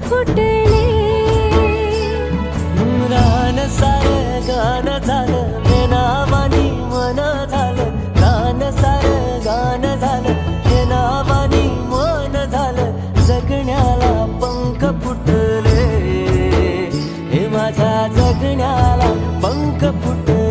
फुटले. रान सार गान झालं बेनावानी मन झालं. रान सार गान झालं बेनावानी मन झालं. जगण्याला पंख फुटले. हे माझ्या जगण्याला पंख फुटले.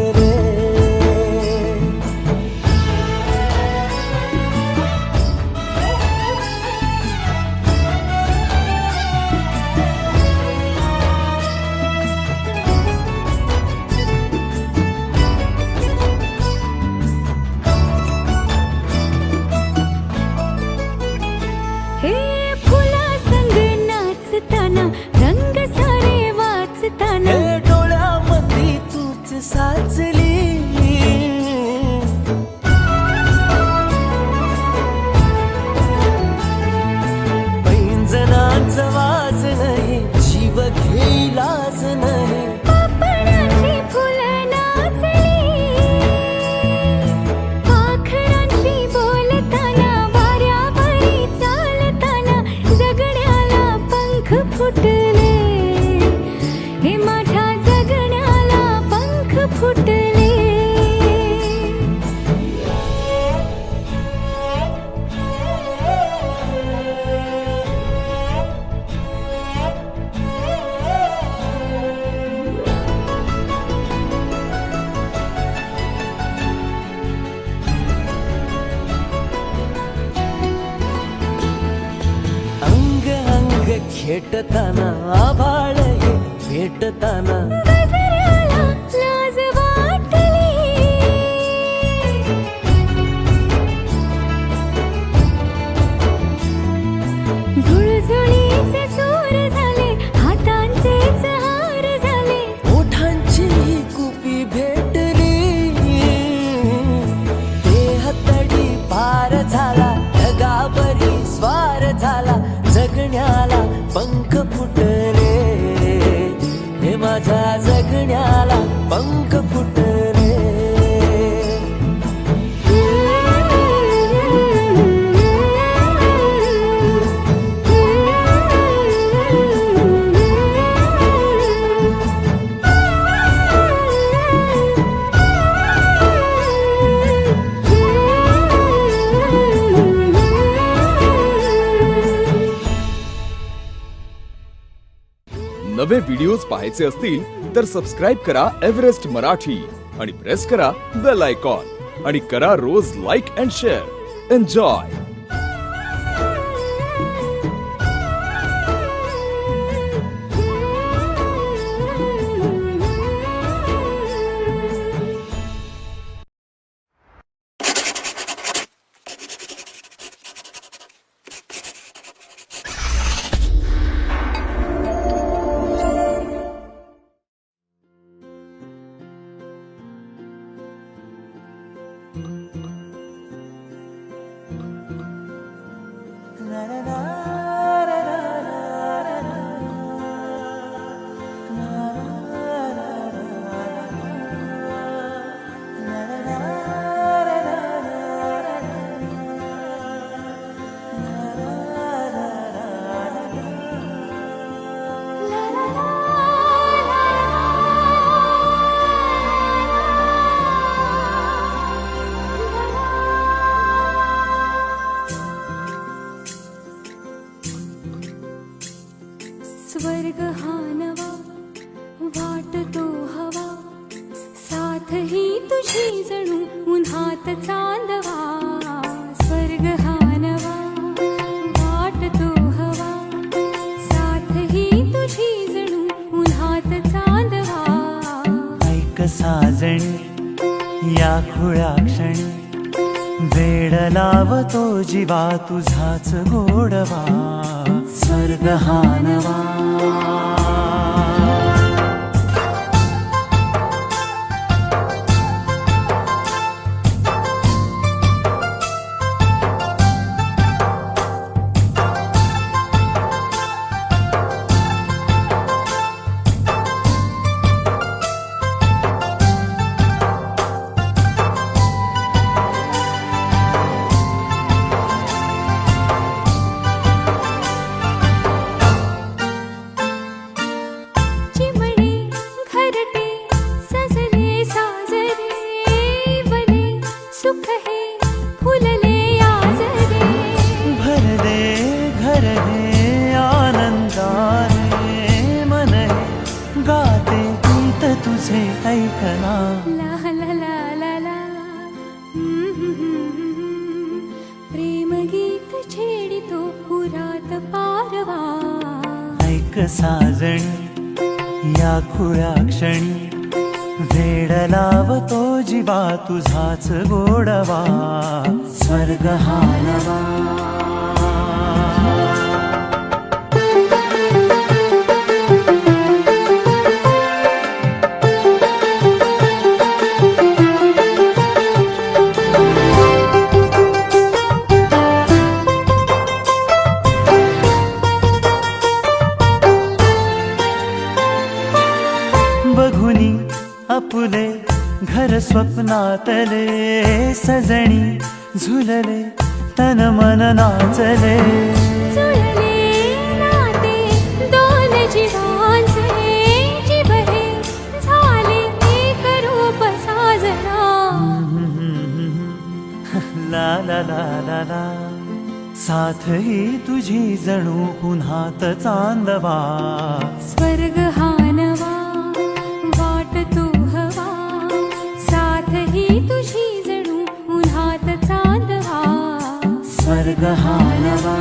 हे फुला संग नाचताना रंग सारे वाचताना. हे डोळ्यामध्ये तूच साचली. पैंजणाचं वाज नाही जीव घेईलाच नाही. पापणाची फुलं नाचली. पाखरांशी बोलताना वाऱ्यावरी चालताना जगण्याला पंख फुटले. हे माझ्या जगण्याला पंख फुटले. अंग अंग खेटताना आभाळ हे भेटताना. गजऱ्याला लाज वाटली. झुळझुळीचे सूर झाले हातांचेच हार झाले. ओठांची कुपी भेटली. देह तडी पार झाला ढगावरी स्वार झाला. जगण्याला पंख फुटले. हे माझ्या जगण्याला पंख फुटले. नवे व्हिडिओज पाहायचे असतील तर सबस्क्राईब करा एव्हरेस्ट मराठी आणि प्रेस करा बेल आयकॉन आणि करा रोज लाईक अँड शेअर. एन्जॉय. स्वर्ग हा नवा वाटतो हवा. साथ ही तुझी जणू उन्हात चांदवा. स्वर्ग हा नवा वाटतो हवा. साथ ही तुझी जणू उन्हात चांदवा. ऐक साजणी या खुळ्या क्षणी वेड लावतो जीवा तुझाच गोडवा. स्वर्ग हा नवा. ऐक साजणी या खुळ्या क्षणी वेड लावतो जीवा तुझाच गोडवा स्वर्ग हा नवा बघुनी आपुले घर स्वप्नातले सजणी झुलले तन मन नाचले जुळले नाते दोन जीवांचे जीव हे झाले एक रूप साजना ला ला ला ला ला साथ ही तुझी जणू पुन्हात चांदवा स्वर्ग हा नवा वाट तू हवा साथ ही तुझी जणू उन्हात चांदवा स्वर्ग हा नवा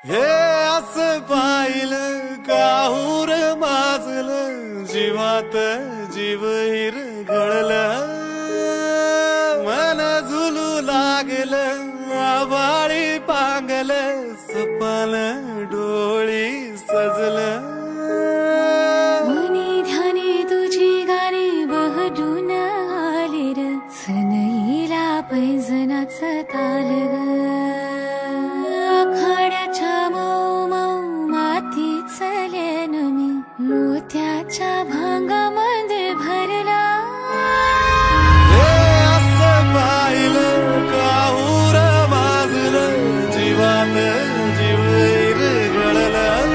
हे असं पाहिलं काहूर माजलं जीवात जीव हिरगळलं मन झुलू लागलं आभाळी पांगलं सपन डोळी सजलं मनी ध्यानी तुझी गाणी बहडून आले र सनईला पैजनाच ताल ग आखाड्याच्या मऊ मऊ मातीच लेन मी मोत्याच्या भांगामध्ये भरला हे असं पाहिलं काहूर माजलं जीवात जीव हिरगळलं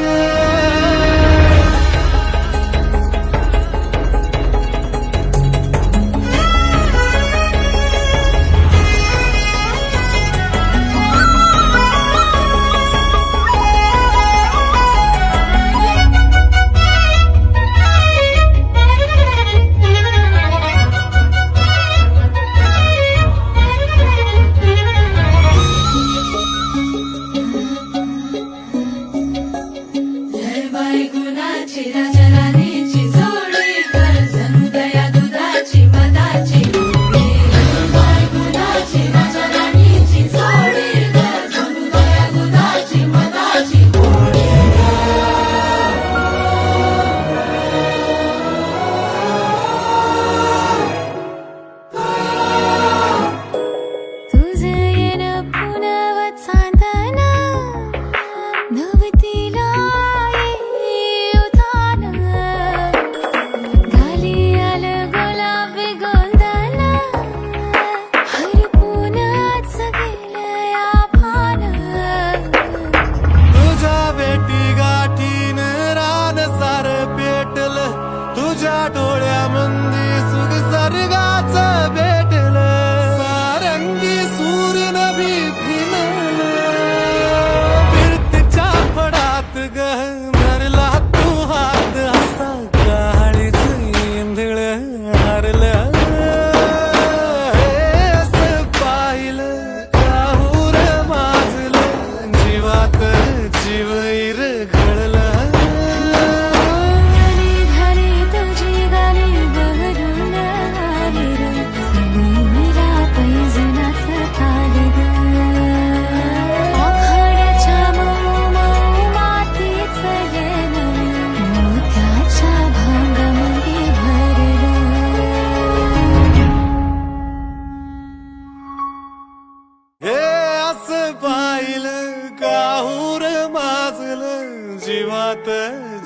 जीवात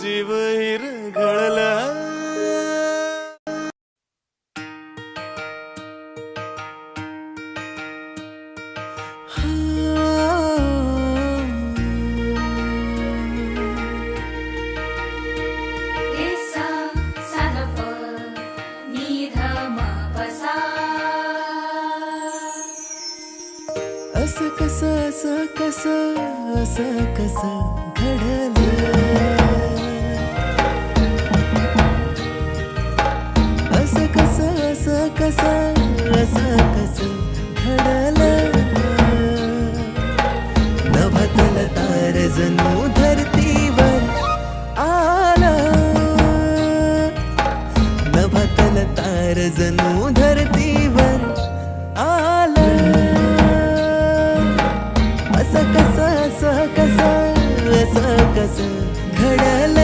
जीव हिरगळला असं कसं घडलं असं कसं घडलं नभतल तार जणू धरतीवर आलं नभतल तार जणू धरतीवर आलं असं कसं घडलं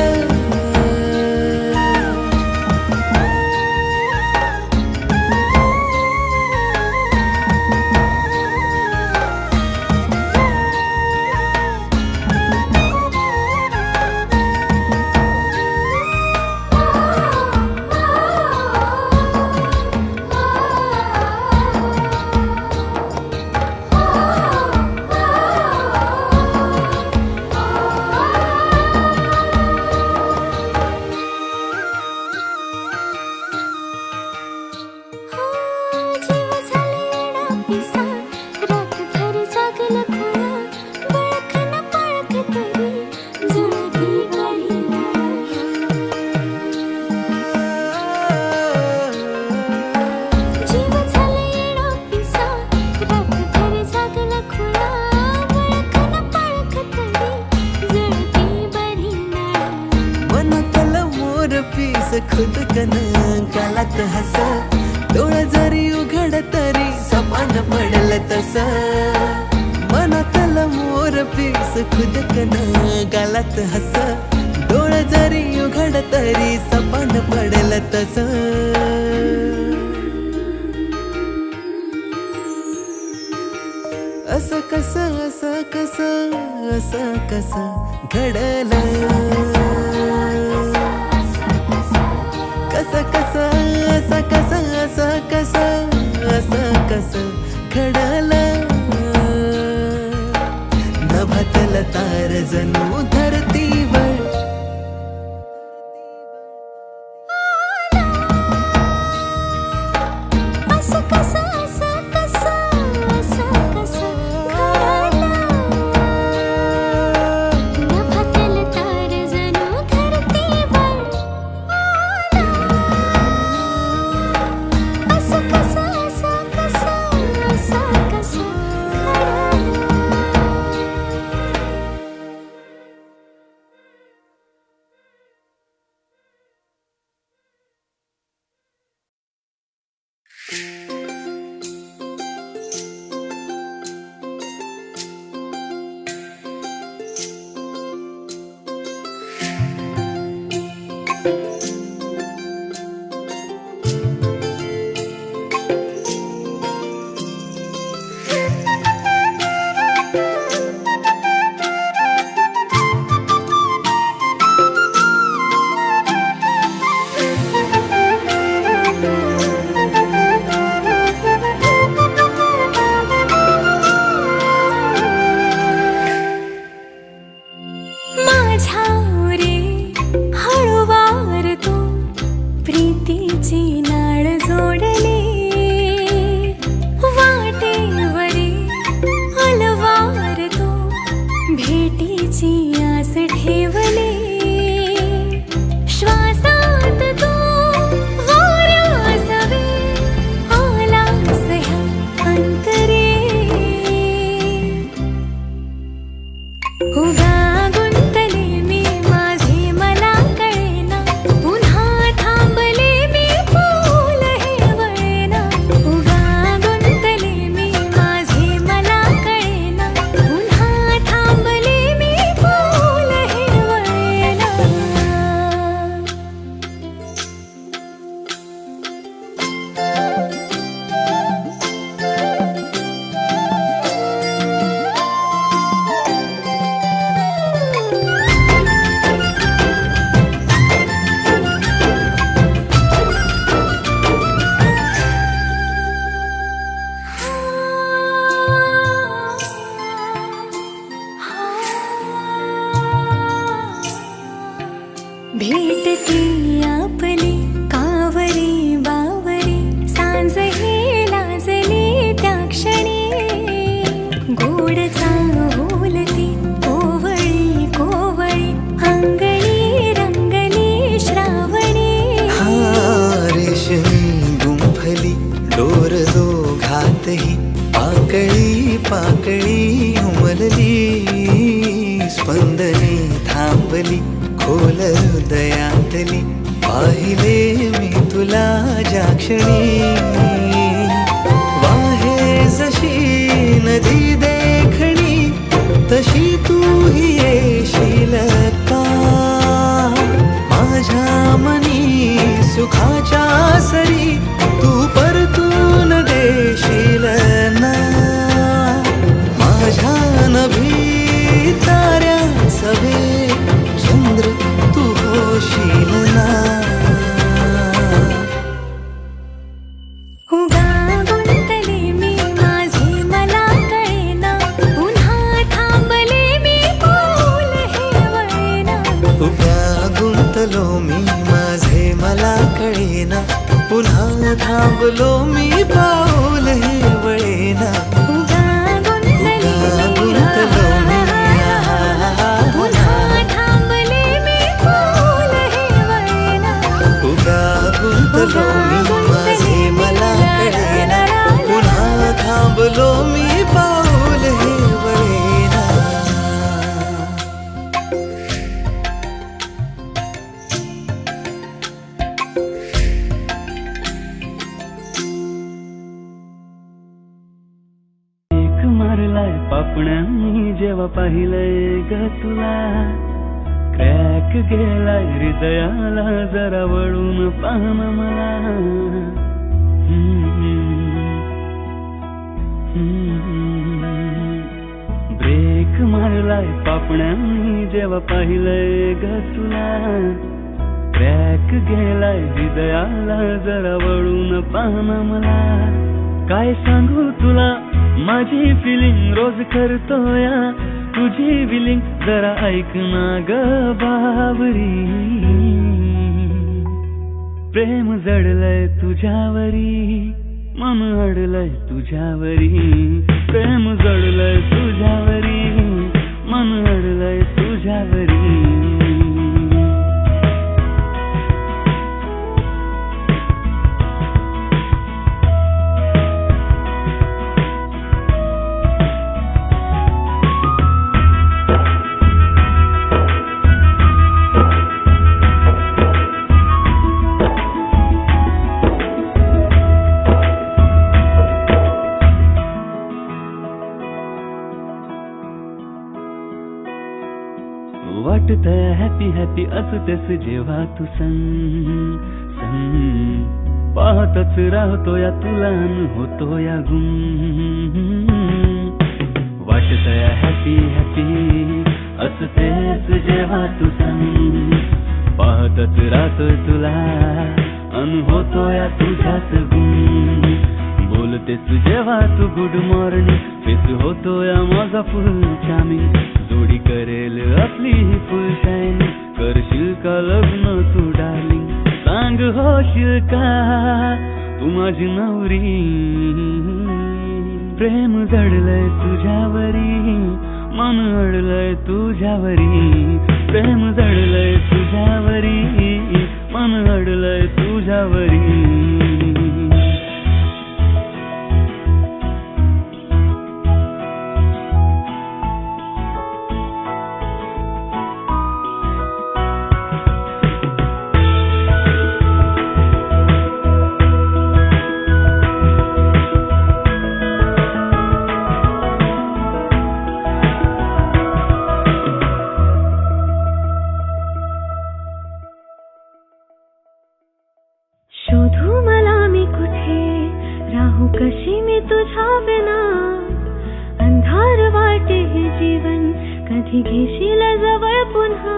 जीव झालेला पिसा रातभर जागला खुळा बळकन पळक तरी जुळती कळीना जीव झालेला पिसा रातभर जागला खुळा बळकन पळक तरी जुळती बरीना मनातलं मोर पीस खुदकन गालात हस डोळ जरी उघड तरी सपान पडलं तस मनातलं मोर पीस खुदकन गालात हस डोळ जरी उघड तरी सपान पडलं तस असं कसं घडलं कसं घडलं नभतल तार जणू धरतीवर असं कसं घडलं नभतल तार जणू धरतीवर असं कसं घडलं पाकळी पाकळी उमलली, स्पंदने थांबली खोल हृदयातली, पाहिले मी तुला ज्या क्षणी, वाहे जशी नदी देखणी, तशी तू ही येशील का माझ्या मनी, सुखाच्या सरी तू परतून देशील ना, माझ्या नभी ताऱ्या सवे चंद्र तू होशील ना. उगा गुंतले मी माझे मला कळेना, पुन्हा थांबले मी पाऊल हे वळेना. उभ्या गुंतलो मी माझे मला कळेना, पुन्हा थांबलो मी पाऊल हे वळेना. उगा गुंतले मी पुन्हा थांबले मी पाऊल हे वळेना. उगा गुंतलो मी माझे मला कळेना, पुन्हा थांबलो मी पाऊल हे वळेना. एक मारलाय पापण्यांनी जेव्हा पाहिलंय ग तुला, क्रॅक गेलाय हृदयाला जरा वळून पाहन मला. ब्रेक मारलाय पापण्यांनी जेव्हा पाहिलंय ग तुला, क्रॅक गेलाय हृदयाला जरा वळून पाहन मला. काय सांगू तुला माझी फिलिंग रोज करतोया, तुझी विलिंग जरा ऐक ना ग बावरी. प्रेम जडलंय तुझ्यावरी, मन अडलंय तुझ्यावरी. प्रेम जडलंय तुझ्यावरी, मन अडलंय तुझ्यावरी. वाटतंय हॅपी हॅपी असतेस जेव्हा तू संग संग, पाहतच राहतो या तुला होतो या गुम. वाटतंय हॅपी हॅपी असतेस जेव्हा तू संग, पाहतच राहतोय तुला होतो या तुझ्यात गुम. बोलतेस जेव्हा तू गुड मॉर्निंग, फेस होतो या माझा फुल चार्मिंग. जोडी करेल आपली ही फुल शाईन, करशील का लग्न तू डार्लिंग. सांग होशील का तू माझी नवरी. प्रेम जडलंय तुझ्यावरी, मन अडलंय तुझ्यावरी. प्रेम जडलंय तुझ्यावरी, मन अडलंय तुझ्यावरी. शोधू मला मी कुठे, राहू कशी मी तुझ्या बिना. अंधार वाटे हे जीवन, कधी घेशील जवळ पुन्हा.